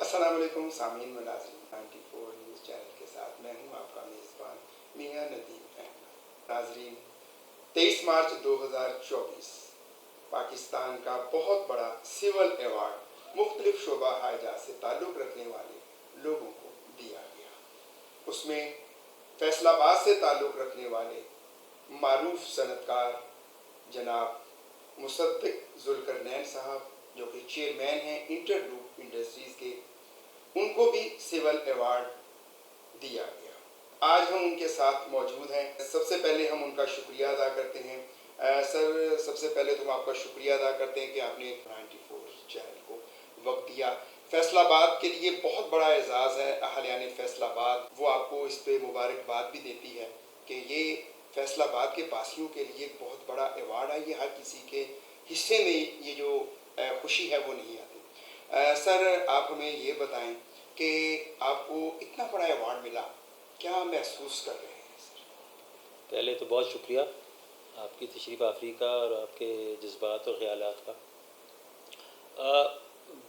السلام علیکم سامعین و ناظرین، 94 نیوز چینل کے ساتھ میں ہوں آپ کا میزبان میاں ندیم احمد۔ ناظرین، 23 مارچ 2024 پاکستان کا بہت بڑا سول ایوارڈ مختلف شعبہ ہائی جہاز سے تعلق رکھنے والے لوگوں کو دیا گیا۔ اس میں فیصل آباد سے تعلق رکھنے والے معروف صنعت کار جناب مصدق ذوالقرنین صاحب، جو کہ چیئرمین ہیں انٹر گروپ انڈسٹریز کے، ان کو بھی سول ایوارڈ دیا گیا۔ آج ہم ان کے ساتھ موجود ہیں۔ سب سے پہلے ہم ان کا شکریہ ادا کرتے ہیں۔ سر، سب سے پہلے تو ہم آپ کا شکریہ ادا کرتے ہیں کہ آپ نے 94 چینل کو وقت دیا۔ فیصل آباد کے لیے بہت بڑا اعزاز ہے، اہالیان فیصل آباد وہ آپ کو اس پہ مبارکباد بھی دیتی ہے کہ یہ فیصل آباد کے باسیوں کے لیے ایک بہت بڑا ایوارڈ ہے۔ یہ ہر کسی کے حصے میں یہ جو خوشی ہے وہ نہیں آتی۔ سر، آپ ہمیں یہ بتائیں کہ آپ کو اتنا بڑا ایوارڈ ملا، کیا محسوس کر رہے ہیں سر؟ پہلے تو بہت شکریہ آپ کی تشریف آفری کا اور آپ کے جذبات اور خیالات کا۔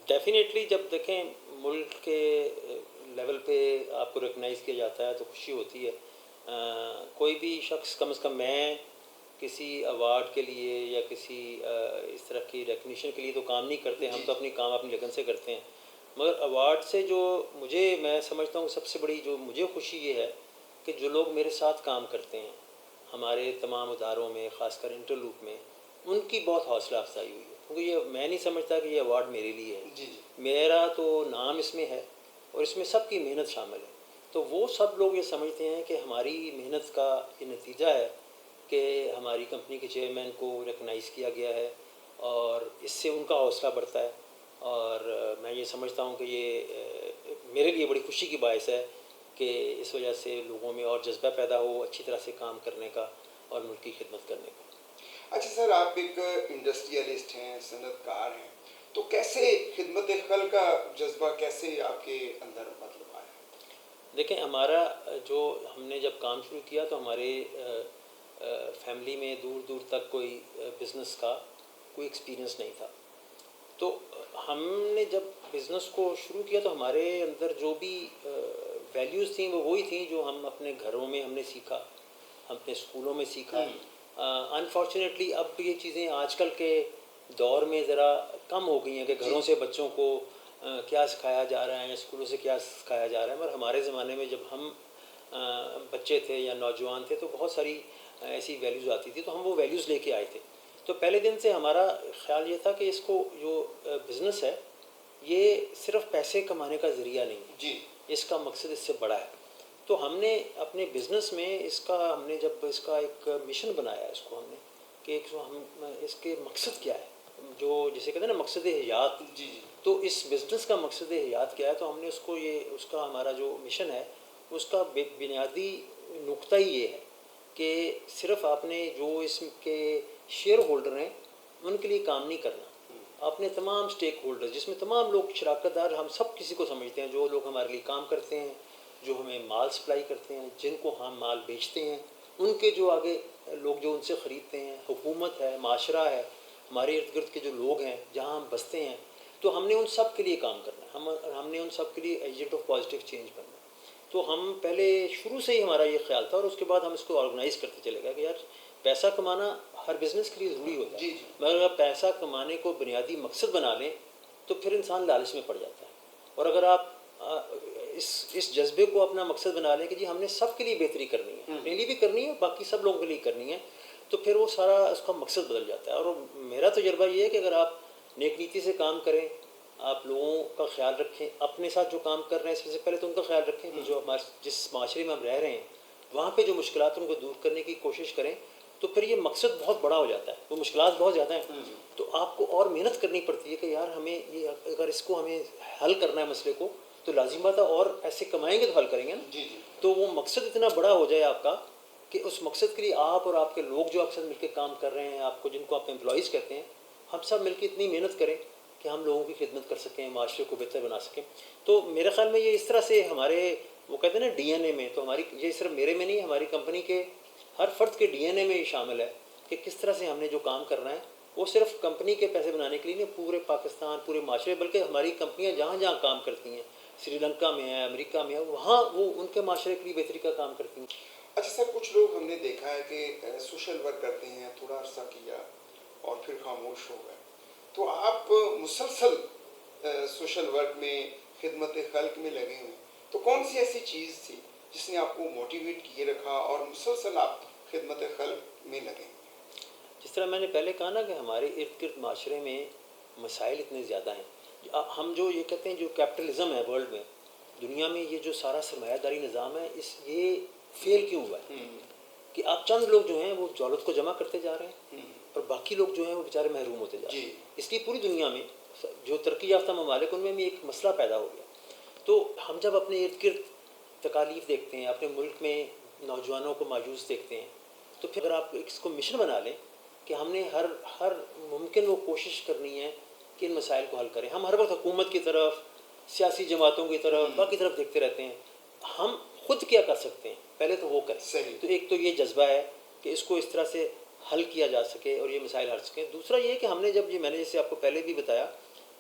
ڈیفینیٹلی جب دیکھیں ملک کے لیول پہ آپ کو ریکگنائز کیا جاتا ہے تو خوشی ہوتی ہے۔ کوئی بھی شخص، کم از کم میں کسی ایوارڈ کے لیے یا کسی اس طرح کی ریکگنیشن کے لیے تو کام نہیں کرتے، ہم تو اپنی کام اپنی لگن سے کرتے ہیں۔ مگر ایوارڈ سے جو میں سمجھتا ہوں سب سے بڑی جو مجھے خوشی یہ ہے کہ جو لوگ میرے ساتھ کام کرتے ہیں ہمارے تمام اداروں میں، خاص کر انٹر لوپ میں، ان کی بہت حوصلہ افزائی ہوئی ہے، کیونکہ یہ میں نہیں سمجھتا کہ یہ ایوارڈ میرے لیے ہے۔ میرا تو نام اس میں ہے اور اس میں سب کی محنت شامل ہے، تو وہ سب لوگ یہ سمجھتے ہیں کہ ہماری محنت کا یہ نتیجہ ہے کہ ہماری کمپنی کے چیئرمین کو ریکگنائز کیا گیا ہے اور اس سے ان کا حوصلہ بڑھتا ہے۔ اور میں یہ سمجھتا ہوں کہ یہ میرے لیے بڑی خوشی کی باعث ہے کہ اس وجہ سے لوگوں میں اور جذبہ پیدا ہو اچھی طرح سے کام کرنے کا اور ملک کی خدمت کرنے کا۔ اچھا سر، آپ ایک انڈسٹریلسٹ ہیں، صنعت کار ہیں، تو کیسے خدمت خلق کا جذبہ کیسے آپ کے اندر مطلب آیا؟ دیکھیں، ہمارا جو ہم نے جب کام شروع کیا تو ہمارے فیملی میں دور دور تک کوئی بزنس کا کوئی ایکسپیرینس نہیں تھا، تو ہم نے جب بزنس کو شروع کیا تو ہمارے اندر جو بھی ویلیوز تھیں وہ وہی تھیں جو ہم اپنے گھروں میں ہم نے سیکھا، ہم اپنے اسکولوں میں سیکھا۔ انفارچونیٹلی اب یہ چیزیں آج کل کے دور میں ذرا کم ہو گئی ہیں کہ گھروں سے بچوں کو کیا سکھایا جا رہا ہے یا اسکولوں سے کیا سکھایا جا رہا ہے، مگر ہمارے زمانے میں جب ہم بچے تھے یا نوجوان تھے تو بہت ساری ایسی ویلیوز آتی تھی، تو ہم وہ ویلیوز لے کے آئے تھے۔ تو پہلے دن سے ہمارا خیال یہ تھا کہ اس کو جو بزنس ہے یہ صرف پیسے کمانے کا ذریعہ نہیں ہے، اس کا مقصد اس سے بڑا ہے۔ تو ہم نے اپنے بزنس میں ہم نے جب اس کا ایک مشن بنایا اس کو ہم نے کہ اس کے مقصد کیا ہے، جو جسے کہتے ہیں نا مقصد حیات، تو اس بزنس کا مقصد حیات کیا ہے، تو ہم نے اس کا ہمارا جو مشن ہے اس کا بنیادی نقطہ ہی یہ ہے کہ صرف آپ نے جو اس کے شیئر ہولڈر ہیں ان کے لیے کام نہیں کرنا، اپنے تمام سٹیک ہولڈر جس میں تمام لوگ شراکت دار، ہم سب کسی کو سمجھتے ہیں، جو لوگ ہمارے لیے کام کرتے ہیں، جو ہمیں مال سپلائی کرتے ہیں، جن کو ہم مال بیچتے ہیں، ان کے جو آگے لوگ جو ان سے خریدتے ہیں، حکومت ہے، معاشرہ ہے، ہمارے ارد گرد کے جو لوگ ہیں جہاں ہم بستے ہیں، تو ہم نے ان سب کے لیے کام کرنا ہے، ہم نے ان سب کے لیے ایجنٹ آف پازیٹیو چینج بننا ہے۔ تو ہم پہلے شروع سے ہی ہمارا یہ خیال تھا اور اس کے بعد ہم اس کو آرگنائز کرتے چلے گئے کہ یار پیسہ کمانا ہر بزنس کے لیے ضروری ہوتا ہے، مگر اگر پیسہ کمانے کو بنیادی مقصد بنا لیں تو پھر انسان لالچ میں پڑ جاتا ہے، اور اگر آپ اس جذبے کو اپنا مقصد بنا لیں کہ جی ہم نے سب کے لیے بہتری کرنی ہے، اپنے لیے بھی کرنی ہے، باقی سب لوگوں کے لیے کرنی ہے، تو پھر وہ سارا اس کا مقصد بدل جاتا ہے۔ اور میرا تجربہ یہ ہے کہ اگر آپ نیک نیتی سے کام کریں، آپ لوگوں کا خیال رکھیں، اپنے ساتھ جو کام کر رہے ہیں سب سے پہلے تو ان کا خیال رکھیں کہ جو جس معاشرے میں ہم رہ رہے ہیں وہاں پہ جو مشکلات ان کو دور کرنے کی کوشش کریں، تو پھر یہ مقصد بہت بڑا ہو جاتا ہے، وہ مشکلات بہت زیادہ ہیں تو آپ کو اور محنت کرنی پڑتی ہے کہ یار ہمیں یہ اگر اس کو ہمیں حل کرنا ہے مسئلے کو تو لازم بات ہے اور ایسے کمائیں گے تو حل کریں گے نا۔ تو وہ مقصد اتنا بڑا ہو جائے آپ کا کہ اس مقصد کے لیے آپ اور آپ کے لوگ جو آپ کے ساتھ مل کے کام کر رہے ہیں، آپ کو جن کو آپ امپلائیز کہتے ہیں، ہم سب مل کے اتنی محنت کریں کہ ہم لوگوں کی خدمت کر سکیں، معاشرے کو بہتر بنا سکیں۔ تو میرے خیال میں یہ اس طرح سے ہمارے وہ کہتے ہیں نا ڈی این اے میں، تو یہ صرف میرے میں نہیں، ہماری کمپنی کے ہر فرد کے ڈی این اے میں یہ شامل ہے کہ کس طرح سے ہم نے جو کام کرنا ہے وہ صرف کمپنی کے پیسے بنانے کے لیے نہیں، پورے پاکستان، پورے معاشرے، بلکہ ہماری کمپنیاں جہاں جہاں کام کرتی ہیں، سری لنکا میں ہیں، امریکہ میں ہے، وہاں وہ ان کے معاشرے کے لیے بہتری کا کام کرتی ہیں. اچھا سر، کچھ لوگ ہم نے دیکھا ہے کہ سوشل ورک کرتے ہیں، تھوڑا عرصہ کیا اور پھر خاموش ہو گئے. تو آپ مسلسل سوشل ورک میں، خدمت خلق میں لگے ہوئے، تو کون سی ایسی چیز تھی جس نے آپ کو موٹیویٹ کیے رکھا اور مسلسل آپ خدمت خلق میں لگے؟ جس طرح میں نے پہلے کہا نا کہ ہمارے ارد گرد معاشرے میں مسائل اتنے زیادہ ہیں. ہم جو یہ کہتے ہیں جو کیپٹلزم ہے ورلڈ میں، دنیا میں یہ جو سارا سرمایہ داری نظام ہے، یہ فیل کیوں ہوا ہے کہ آپ چند لوگ جو ہیں وہ دولت کو جمع کرتے جا رہے ہیں اور باقی لوگ جو ہیں وہ بیچارے محروم ہوتے جا رہے ہیں. اس لیے پوری دنیا میں جو ترقی یافتہ ممالک ان میں بھی ایک مسئلہ پیدا ہو گیا. تو ہم جب اپنے ارد گرد تکالیف دیکھتے ہیں، اپنے ملک میں نوجوانوں کو مایوس دیکھتے ہیں، تو پھر اگر آپ اس کو مشن بنا لیں کہ ہم نے ہر ممکن وہ کوشش کرنی ہے کہ ان مسائل کو حل کریں. ہم ہر وقت حکومت کی طرف، سیاسی جماعتوں کی طرف، باقی طرف دیکھتے رہتے ہیں. ہم خود کیا کر سکتے ہیں پہلے تو وہ کریں. تو ایک تو یہ جذبہ ہے کہ اس کو اس طرح سے حل کیا جا سکے اور یہ مسائل حل سکیں. دوسرا یہ کہ ہم نے جب میں نے جیسے آپ کو پہلے بھی بتایا،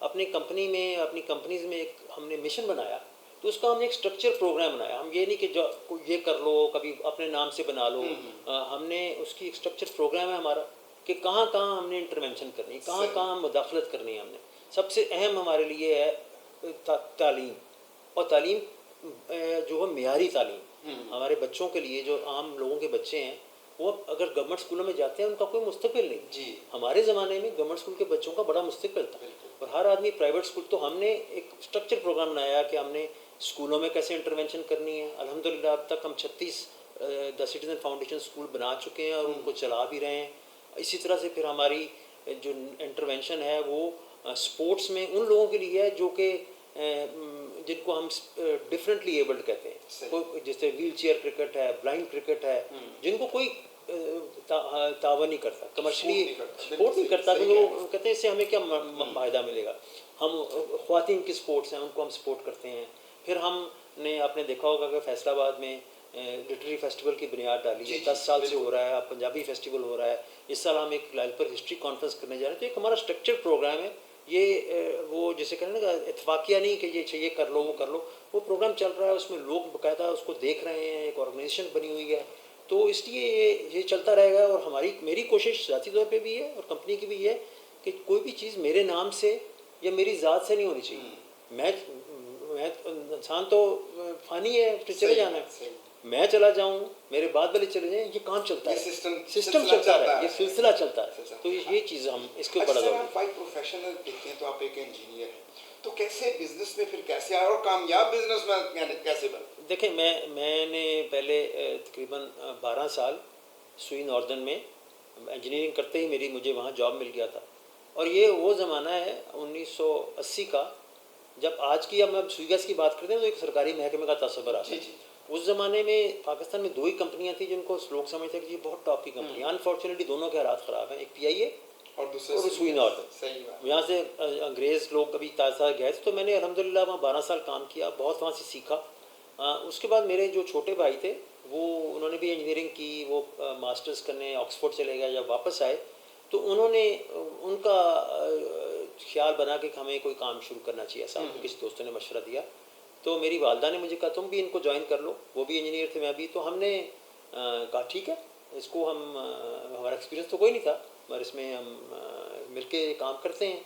اپنی کمپنی میں، اپنی کمپنیز میں ایک ہم نے مشن بنایا، تو اس کا ہم نے ایک اسٹرکچر پروگرام بنایا. ہم یہ نہیں کہ جو یہ کر لو، کبھی اپنے نام سے بنا لو. ہم نے اس کی ایک اسٹرکچر پروگرام ہے ہمارا کہ کہاں کہاں ہم نے انٹرونشن کرنی، کہاں کہاں مداخلت کرنی ہے. ہم نے سب سے اہم ہمارے لیے ہے تعلیم، اور تعلیم جو ہے معیاری تعلیم. ہمارے بچوں کے لیے، جو عام لوگوں کے بچے ہیں، وہ اگر گورنمنٹ اسکولوں میں جاتے ہیں ان کا کوئی مستقبل نہیں. ہمارے زمانے میں گورنمنٹ اسکول کے بچوں کا بڑا مستقبل تھا، اور ہر آدمی پرائیویٹ اسکول. تو ہم نے ایک اسٹرکچر پروگرام بنایا کہ ہم نے اسکولوں میں کیسے انٹرونشن کرنی ہے. الحمدللہ اب تک ہم 36 دا سٹیزن فاؤنڈیشن اسکول بنا چکے ہیں اور ان کو چلا بھی رہے ہیں. اسی طرح سے پھر ہماری جو انٹرونشن ہے وہ اسپورٹس میں ان لوگوں کے لیے ہے جو کہ جن کو ہم ڈفرینٹلی ایبلڈ کہتے ہیں. کوئی جیسے ویل چیئر کرکٹ ہے، بلائنڈ کرکٹ ہے، جن کو کوئی تعاون نہیں کرتا، کمرشلی سپورٹ نہیں کرتا. تو وہ کہتے ہیں اس سے ہمیں کیا فائدہ ملے گا. ہم خواتین کی سپورٹس ہیں ان کو ہم سپورٹ کرتے ہیں. پھر ہم نے آپ نے دیکھا ہوگا کہ فیصل آباد میں لٹریری فیسٹیول کی بنیاد ڈالی ہے. 10 سال سے ہو رہا ہے. اب پنجابی فیسٹیول ہو رہا ہے. اس سال ہم ایک لائل پر ہسٹری کانفرنس کرنے جا رہے ہیں. تو ایک ہمارا اسٹرکچر پروگرام ہے. یہ وہ جیسے کہنا نا اتفاقیہ نہیں کہ یہ کر لو وہ کر لو. وہ پروگرام چل رہا ہے، اس میں لوگ باقاعدہ اس کو دیکھ رہے ہیں. ایک آرگنائزیشن بنی ہوئی ہے. تو اس لیے یہ چلتا رہے گا. اور میری کوشش ذاتی طور پہ بھی ہے اور کمپنی کی بھی ہے کہ کوئی بھی چیز میرے نام سے یا میری ذات سے نہیں ہونی چاہیے. میں انسان تو فانی ہے، چلے جانا ہے. میں چلا جاؤں، میرے بعد والے چلے جائیں، یہ کام چلتا ہے، سسٹم چلتا رہے، یہ سلسلہ چلتا ہے. تو یہ چیز ہم اس کے اوپر آپ بائی پروفیشنل دیکھتے ہیں تو آپ ایک انجینئر ہیں، تو کیسے بزنس میں پھر کیسے آئے اور کامیاب بزنس میں کیسے بنے؟ دیکھیں میں نے پہلے تقریباً 12 سال سوئی ناردرن میں انجینئرنگ کرتے ہی مجھے وہاں جاب مل گیا تھا. اور یہ وہ زمانہ ہے 1980 کا، جب آج کی اب سوئی گیس کی بات کرتے ہیں تو ایک سرکاری محکمے کا تصور آتا ہے. اس زمانے میں پاکستان میں 2 ہی کمپنیاں تھیں جن کو لوگ سمجھتے ہیں کہ یہ بہت ٹاپ کی کمپنی. انفارچونیٹلی دونوں کے حالات خراب ہیں. ایک PIA اور سوئی ناردرن. یہاں سے انگریز لوگ کبھی تازہ گئے تھے. تو میں نے الحمدللہ وہاں 12 سال کام کیا، بہت وہاں سے سیکھا. اس کے بعد میرے جو چھوٹے بھائی تھے انہوں نے بھی انجینئرنگ کی. وہ ماسٹرز کرنے آکسفورڈ چلے گئے. جب واپس آئے تو ان کا خیال بنا کہ ہمیں کوئی کام شروع کرنا چاہیے. ایسا کسی دوستوں نے مشورہ دیا. تو میری والدہ نے مجھے کہا تم بھی ان کو جوائن کر لو. وہ بھی انجینئر تھے، میں بھی. تو ہم نے کہا ٹھیک ہے، اس کو ہمارا ایکسپیرینس تو کوئی نہیں تھا مگر اس میں ہم مل کے کام کرتے ہیں.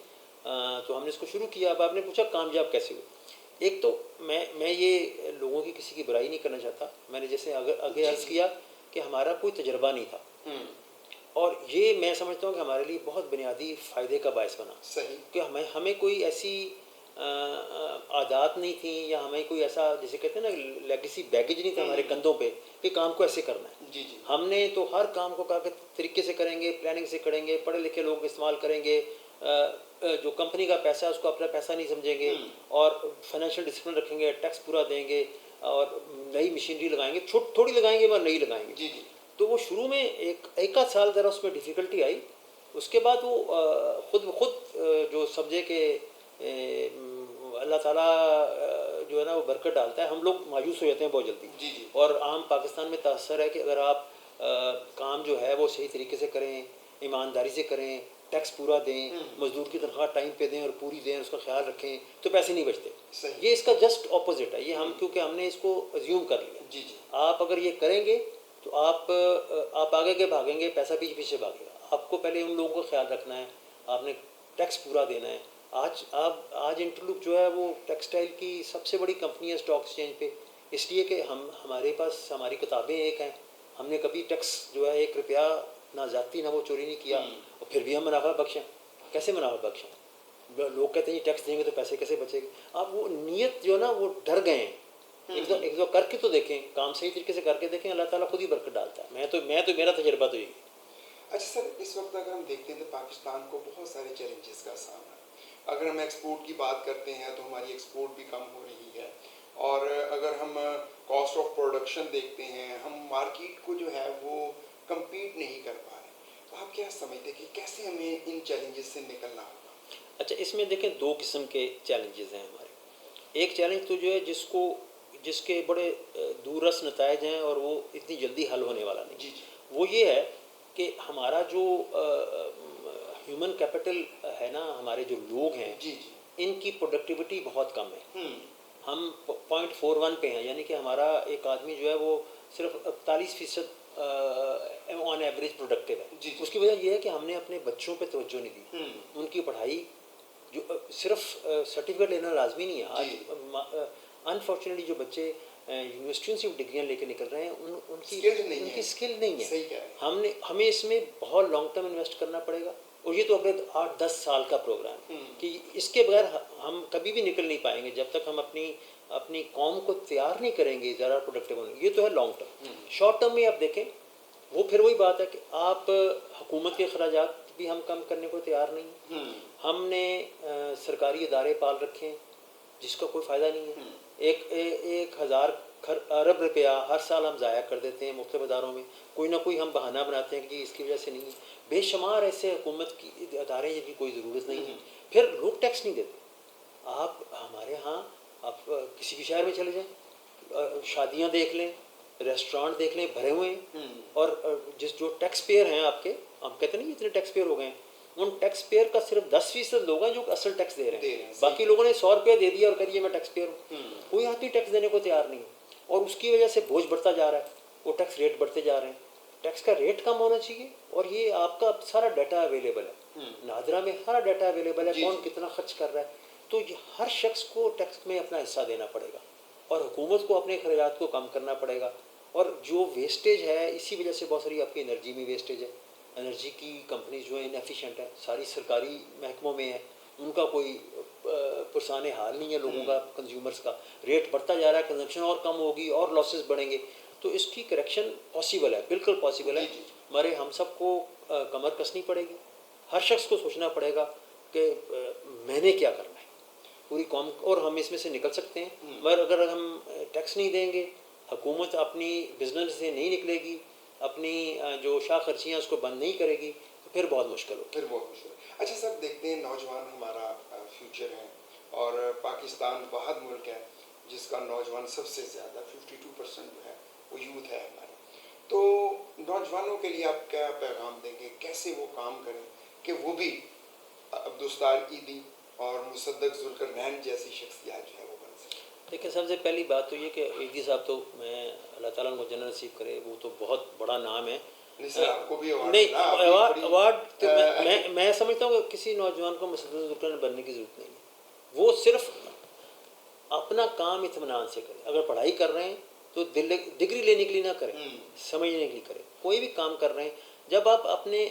تو ہم نے اس کو شروع کیا. اب آپ نے پوچھا کامیاب کیسے ہوئے. ایک تو میں یہ لوگوں کی کسی کی برائی نہیں کرنا چاہتا. میں نے جیسے آگے عرض کیا کہ ہمارا کوئی تجربہ نہیں تھا، اور یہ میں سمجھتا ہوں کہ ہمارے لیے بہت بنیادی فائدے کا باعث بنا کہ ہمیں کوئی ایسی عادات نہیں تھیں یا ہمیں کوئی ایسا جیسے کہتے ہیں نا لیگیسی بیگیج نہیں تھا ہمارے کندھوں پہ کہ کام کو ایسے کرنا ہے. ہم نے تو ہر کام کو کہا کہ طریقے سے کریں گے، پلاننگ سے کریں گے، پڑھے لکھے لوگ استعمال کریں گے، جو کمپنی کا پیسہ ہے اس کو اپنا پیسہ نہیں سمجھیں گے، اور فائنینشیل ڈسپلن رکھیں گے، ٹیکس پورا دیں گے، اور نئی مشینری لگائیں گے. تھوڑی لگائیں گے مگر نئی لگائیں گے. تو وہ شروع میں ایک آدھ سال ذرا اس میں ڈیفیکلٹی آئی. اس کے بعد وہ خود جو سمجھے کہ اللہ تعالیٰ جو ہے نا وہ برکت ڈالتا ہے. ہم لوگ مایوس ہو جاتے ہیں بہت جلدی. اور عام پاکستان میں تاثر ہے کہ اگر آپ کام جو ہے وہ صحیح طریقے سے کریں، ایمانداری سے کریں، ٹیکس پورا دیں, مزدور کی تنخواہ ٹائم پہ دیں اور پوری دیں, اس کا خیال رکھیں, تو پیسے نہیں بچتے. یہ اس کا جسٹ اپوزٹ ہے. یہ ہم کیونکہ ہم نے اس کو ازیوم کر لیا. جی جی. آپ اگر یہ کریں گے تو آپ آگے کے بھاگیں گے, پیسہ پیچھے پیچھے بھاگے گا. آپ کو پہلے ان لوگوں کا خیال رکھنا ہے, آپ نے ٹیکس پورا دینا ہے. آج انٹرلک جو ہے وہ ٹیکسٹائل کی سب سے بڑی کمپنی ہے اسٹاک ایکسچینج پہ, اس لیے کہ ہمارے پاس ہماری کتابیں ایک ہیں, ہم نے کبھی ٹیکس جو ہے 1 روپیہ نہ زیادتی نہ وہ چوری نہیں کیا, اور پھر بھی ہم منافع بخشیں. کیسے منافع بخشیں؟ لوگ کہتے ہیں ٹیکس دیں گے تو پیسے کیسے بچے گے. آپ وہ نیت جو ہے نا وہ ڈر گئے ہیں. ایک دو کر کے تو دیکھیں, کام صحیح طریقے سے کر کے دیکھیں, اللہ تعالیٰ خود ہی برکت ڈالتا ہے. میں تو میرا تجربہ تو یہی ہے. اچھا سر, اس وقت اگر ہم دیکھتے ہیں تو پاکستان کو بہت سارے چیلنجز کا سامنا ہے. اگر ہم ایکسپورٹ کی بات کرتے ہیں تو ہماری ایکسپورٹ بھی کم ہو رہی ہے, اور اگر ہم کاسٹ آف پروڈکشن دیکھتے ہیں, ہم مارکیٹ کو جو ہے وہ کمپیٹ نہیں کر پا رہے. تو آپ کیا سمجھتے ہیں کہ کیسے ہمیں ان چیلنجز سے نکلنا ہوگا؟ اچھا, اس میں دیکھیں 2 قسم کے چیلنجز ہیں ہمارے. ایک چیلنج تو جو ہے جس کے بڑے دوررس نتائج ہیں اور وہ اتنی جلدی حل ہونے والا نہیں. جی جی. وہ یہ ہے کہ ہمارا جو ہیومن کیپٹل ہے نا, ہمارے جو لوگ ہیں, جی جی, ان کی پروڈکٹیوٹی بہت کم ہے. ہم 0.41 پہ ہیں, یعنی کہ ہمارا ایک آدمی جو ہے وہ صرف 41% آن ایوریج پروڈکٹیو ہے. جی جی. اس کی وجہ یہ ہے کہ ہم نے اپنے بچوں پہ توجہ نہیں دی. ان کی پڑھائی جو صرف سرٹیفکیٹ لینا لازمی نہیں ہے. آج انفارچونیٹلی جو بچے یونیورسٹیوں سے ڈگریاں لے کے نکل رہے ہیں, ان کی اسکل نہیں ہے. ہمیں اس میں بہت لانگ ٹرم انویسٹ کرنا پڑے گا, اور یہ تو اگلے 8-10 سال کا پروگرام ہے کہ اس کے بغیر ہم کبھی بھی نکل نہیں پائیں گے جب تک ہم اپنی قوم کو تیار نہیں کریں گے زیادہ پروڈکٹیو ہونے. یہ تو ہے لانگ ٹرم. شارٹ ٹرم میں آپ دیکھیں, وہ پھر وہی بات ہے کہ آپ حکومت کے اخراجات بھی ہم کم کرنے کو تیار نہیں. ہم نے سرکاری ادارے پال رکھے ہیں جس کا کوئی فائدہ نہیں ہے. 1000 ارب روپیہ ہر سال ہم ضائع کر دیتے ہیں مختلف اداروں میں. کوئی نہ کوئی ہم بہانہ بناتے ہیں کہ اس کی وجہ سے نہیں ہے. بے شمار ایسے حکومت کی ادارے جن کی کوئی ضرورت نہیں ہے, پھر لوگ ٹیکس نہیں دیتے. آپ ہمارے ہاں آپ کسی بھی شہر میں چلے جائیں, شادیاں دیکھ لیں, ریسٹورانٹ دیکھ لیں, بھرے ہوئے ہیں. اور جو ٹیکس پیئر ہیں آپ کے, ہم کہتے نہیں اتنے ٹیکس پیئر ہو گئے ہیں, ان ٹیکس پیئر کا صرف 10% لوگ ہیں جو اصل ٹیکس دے رہے ہیں. باقی لوگوں نے 100 روپیہ دے دیا اور کہہ دیا میں ٹیکس پیئر ہوں. کوئی آدمی ٹیکس دینے کو تیار نہیں, اور اس کی وجہ سے بوجھ بڑھتا جا رہا ہے, وہ ٹیکس ریٹ بڑھتے جا رہے ہیں. ٹیکس کا ریٹ کم ہونا چاہیے, اور یہ آپ کا سارا ڈیٹا اویلیبل ہے, نادرا میں سارا ڈیٹا اویلیبل ہے, کون کتنا خرچ کر رہا ہے. تو ہر شخص کو ٹیکس میں اپنا حصہ دینا پڑے گا, اور حکومت کو اپنے اخراجات کو کم کرنا پڑے گا. اور جو ویسٹیج ہے, اسی وجہ سے بہت ساری آپ کی انرجی میں ویسٹیج ہے. انرجی کی کمپنیز جو ہیں انیفیشینٹ ہے, ساری سرکاری محکموں میں ہیں, ان کا کوئی پرسان حال نہیں ہے لوگوں کا, کنزیومرز کا. ریٹ بڑھتا جا رہا ہے, کنزمپشن اور کم ہوگی اور لاسز بڑھیں گے. تو اس کی کریکشن پاسبل ہے, بالکل پاسبل ہے. ہمارے ہم سب کو کمر کسنی پڑے گی. ہر شخص کو سوچنا پڑے گا کہ میں نے کیا کرنا ہے پوری قوم, اور ہم اس میں سے نکل سکتے ہیں. مگر اگر ہم ٹیکس نہیں دیں گے, حکومت اپنی بزنس سے نہیں نکلے گی, اپنی جو شاہ خرچیاں اس کو بند نہیں کرے گی, تو پھر بہت مشکل ہوگی. اچھا سر, دیکھتے ہیں نوجوان ہمارا فیوچر ہے, اور پاکستان واحد ملک ہے جس کا نوجوان سب سے زیادہ 52% جو ہے وہ یوتھ ہے ہمارا. تو نوجوانوں کے لیے آپ کیا پیغام دیں گے, کیسے وہ کام کریں کہ وہ بھی عبدالستار ایدی اور مصدق ذوالقرنین جیسی شخصیات جو ہے وہ بن سکیں؟ لیکن سب سے پہلی بات تو یہ کہ ایدی صاحب تو, میں اللہ تعالیٰ کو جنت نصیب کرے, وہ تو بہت بڑا نام ہے. نہیں, ایوارڈ میں سمجھتا ہوں کہ کسی نوجوان کو مصدق ذوالقرنین بننے کی ضرورت نہیں ہے. وہ صرف اپنا کام اطمینان سے کرے. اگر پڑھائی کر رہے ہیں تو ڈگری لینے کے لیے نہ کریں, سمجھنے کے لیے کریں. کوئی بھی کام کر رہے ہیں, جب آپ اپنے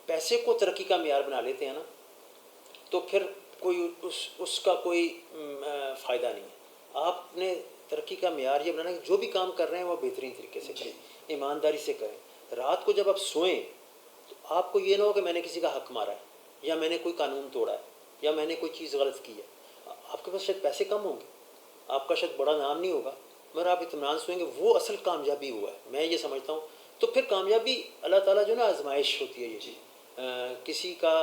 پیسے کو ترقی کا معیار بنا لیتے ہیں نا, تو پھر کوئی اس کا کوئی فائدہ نہیں ہے. آپ نے ترقی کا معیار یہ بنانا کہ جو بھی کام کر رہے ہیں وہ بہترین طریقے سے کریں, ایمانداری سے کریں. رات کو جب آپ سوئیں تو آپ کو یہ نہ ہو کہ میں نے کسی کا حق مارا ہے, یا میں نے کوئی قانون توڑا ہے, یا میں نے کوئی چیز غلط کی ہے. آپ کے پاس شاید پیسے کم ہوں گے, آپ کا شاید بڑا نام نہیں ہوگا, مگر آپ اطمینان سوئیں گے, وہ اصل کامیابی ہوا ہے, میں یہ سمجھتا ہوں. تو پھر کامیابی اللہ تعالیٰ جو نا آزمائش ہوتی ہے یہ کسی کا,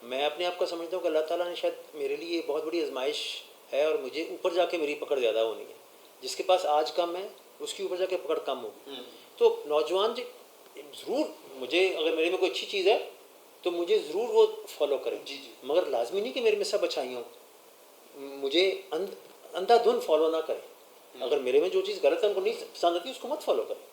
میں اپنے آپ کو سمجھتا ہوں کہ اللہ تعالیٰ نے شاید میرے لیے بہت بڑی آزمائش ہے, اور مجھے اوپر جا کے میری پکڑ زیادہ ہونی ہے. جس کے پاس آج کم ہے اس کی اوپر جا کے پکڑ کم ہوگی. تو نوجوان ضرور, مجھے اگر میرے میں کوئی اچھی چیز ہے تو مجھے ضرور وہ فالو کریں. جی جی مگر لازمی نہیں کہ میرے میں سب اچھائی ہوں. مجھے اندھا دھن فالو نہ کریں. اگر میرے میں جو چیز غلط ہے ان کو نہیں پسند آتی اس کو مت فالو کریں.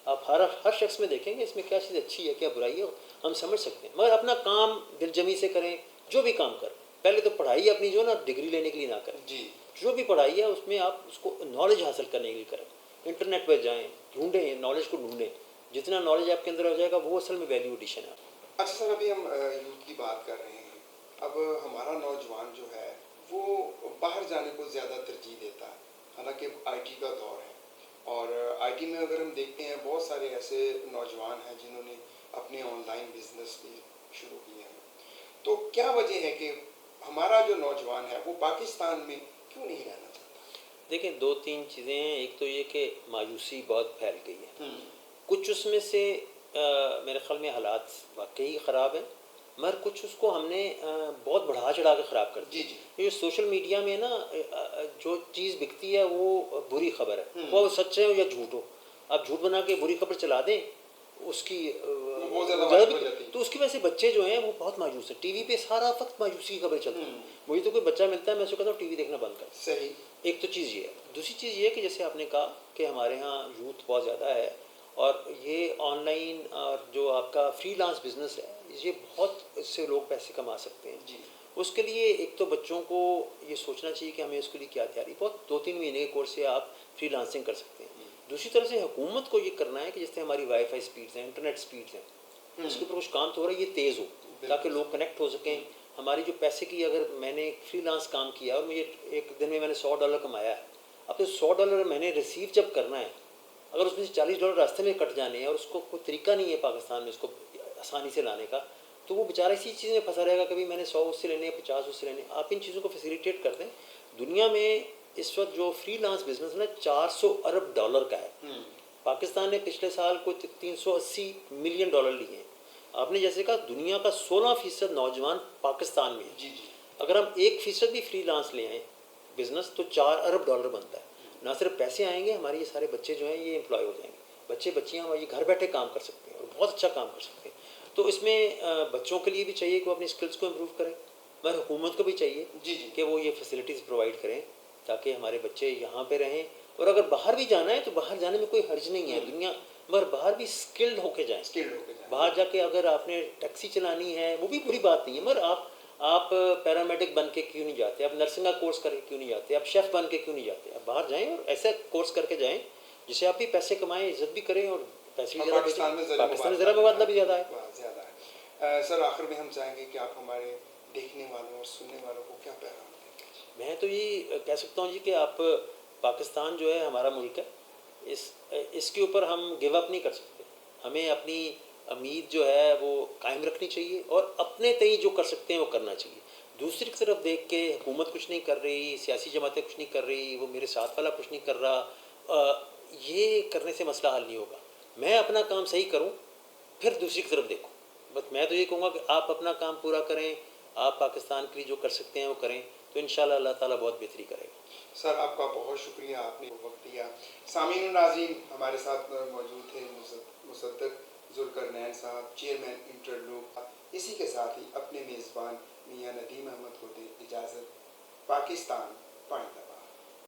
آپ ہر شخص میں دیکھیں گے اس میں کیا چیز اچھی ہے کیا برائی ہے ہم سمجھ سکتے ہیں. مگر اپنا کام دل جمی سے کریں. جو بھی کام کریں پہلے تو پڑھائی اپنی جو ہے نا ڈگری لینے کے لیے نہ کریں. جی جو بھی پڑھائی ہے اس میں آپ اس کو نالج حاصل کرنے کے لیے کریں. انٹرنیٹ پہ جائیں ڈھونڈیں نالج کو ڈھونڈیں. جتنا نالج آپ کے اندر ہو جائے گا وہ اصل میں ویلیو ایڈیشن ہے. اچھا سر ابھی ہم یوتھ کی بات کر رہے ہیں. اب ہمارا نوجوان جو ہے وہ باہر جانے کو زیادہ ترجیح دیتا ہے حالانکہ آئی ٹی کا دور ہے اور آئی ٹی میں اگر ہم دیکھتے ہیں بہت سارے ایسے نوجوان ہیں جنہوں نے اپنے آن لائن بزنس بھی شروع کیے ہیں. تو کیا وجہ ہے کہ ہمارا جو نوجوان ہے وہ پاکستان میں کیوں نہیں رہنا چاہتا؟ دیکھیں دو تین چیزیں ہیں. ایک تو یہ کہ مایوسی بہت پھیل گئی ہے. ہوں کچھ اس میں سے میرے خیال میں حالات واقعی خراب ہیں مگر کچھ اس کو ہم نے بہت بڑھا چڑھا کے خراب کر دیا. جی جی یہ سوشل میڈیا میں نا جو چیز بکتی ہے وہ بری خبر ہے. ہوں. وہ سچ ہے یا جھوٹ ہو. آپ جھوٹ بنا کے بری خبر چلا دیں اس کی بہت زیادہ وائرل ہو جاتی ہے. تو اس کی وجہ سے بچے جو ہیں وہ بہت مایوس ہیں. ٹی وی پہ سارا وقت مایوسی کی خبریں چلتی ہیں. ہوں. مجھے تو کوئی بچہ ملتا ہے میں اس کو کہتا ہوں ٹی وی دیکھنا بند کر. صحیح. ایک تو چیز یہ ہے. دوسری چیز یہ ہے کہ جیسے آپ نے کہا کہ ہمارے ہاں یوتھ بہت زیادہ ہے اور یہ آن لائن اور جو آپ کا فری لانس بزنس ہے یہ بہت اس سے لوگ پیسے کما سکتے ہیں. جی اس کے لیے ایک تو بچوں کو یہ سوچنا چاہیے کہ ہمیں اس کے لیے کیا تیاری. بہت 2-3 مہینے کے کورس سے آپ فری لانسنگ کر سکتے ہیں. دوسری طرف سے حکومت کو یہ کرنا ہے کہ جیسے ہماری وائی فائی سپیڈز ہیں انٹرنیٹ سپیڈز ہیں اس کے اوپر کچھ کام تو ہو رہا ہے یہ تیز ہو تاکہ لوگ کنیکٹ ہو سکیں. ہماری جو پیسے کی اگر میں نے فری لانس کام کیا اور مجھے ایک دن میں نے $100 کمایا ہے اب تو $100 میں نے ریسیو جب کرنا ہے اگر اس میں سے $40 راستے میں کٹ جانے ہیں اور اس کو کوئی طریقہ نہیں ہے پاکستان میں اس کو آسانی سے لانے کا تو وہ بیچارہ اسی چیز میں پھنسا رہے گا. کبھی میں نے 100 اس سے لینے 50 اس سے لینے. آپ ان چیزوں کو فیسیلیٹیٹ کر دیں. دنیا میں اس وقت جو فری لانس بزنس نا $400 ارب کا ہے. پاکستان نے پچھلے سال کوئی $380 ملین لیے ہیں. آپ نے جیسے کہا دنیا کا 16% نوجوان پاکستان میں ہے. جی جی اگر ہم 1% بھی فری لانس لے آئیں بزنس تو $4 ارب بنتا ہے. نہ صرف پیسے آئیں گے ہمارے یہ سارے بچے جو ہیں یہ امپلائی ہو جائیں گے. بچے بچیاں یہ گھر بیٹھے کام کر سکتے ہیں اور بہت اچھا کام کر سکتے ہیں. تو اس میں بچوں کے لیے بھی چاہیے کہ وہ اپنی اسکلس کو امپروو کریں مگر حکومت کو بھی چاہیے جی جی کہ وہ یہ فیسلٹیز پرووائڈ کریں تاکہ ہمارے بچے یہاں پہ رہیں. اور اگر باہر بھی جانا ہے تو باہر جانے میں کوئی حرج نہیں ہے دنیا مگر باہر بھی اسکلڈ ہو کے جائیں. اسکلڈ ہو کے جائیں. باہر جا کے اگر آپ نے ٹیکسی چلانی ہے وہ بھی بری بات نہیں ہے مگر آپ پیرامیڈک بن کے کیوں نہیں جاتے. آپ نرسنگ کا کورس کر کے کیوں نہیں جاتے. آپ شیف بن کے کیوں نہیں جاتے. آپ باہر جائیں اور ایسا کورس کر کے جائیں جس سے آپ بھی پیسے کمائیں عزت بھی کریں اور پیسے بھی پاکستان میں ذرا مبادلہ بھی زیادہ ہے. زیادہ ہے. سر آخر میں ہم چاہیں گے کہ آپ ہمارے دیکھنے والوں اور سننے والوں کو کیا پیغام دیں گے؟ میں تو یہ کہہ سکتا ہوں جی کہ آپ پاکستان جو ہے ہمارا ملک ہے اس کے اوپر ہم گیو اپ نہیں کر سکتے. ہمیں اپنی امید جو ہے وہ قائم رکھنی چاہیے اور اپنے تئیں جو کر سکتے ہیں وہ کرنا چاہیے. دوسری کی طرف دیکھ کے حکومت کچھ نہیں کر رہی سیاسی جماعتیں کچھ نہیں کر رہی وہ میرے ساتھ والا کچھ نہیں کر رہا یہ کرنے سے مسئلہ حل نہیں ہوگا. میں اپنا کام صحیح کروں پھر دوسری کی طرف دیکھوں. بس میں تو یہ کہوں گا کہ آپ اپنا کام پورا کریں. آپ پاکستان کے لیے جو کر سکتے ہیں وہ کریں تو انشاءاللہ اللہ تعالیٰ بہت بہتری کرے گا. سر آپ کا بہت شکریہ آپ نے وقت دیا. سامعین و ناظرین ہمارے ساتھ موجود تھے مصدق ذوالقرنین صاحب چیئرمین انٹرلوک. اسی کے ساتھ ہی اپنے میزبان میاں ندیم احمد کو دے اجازت. پاکستان پائندہ.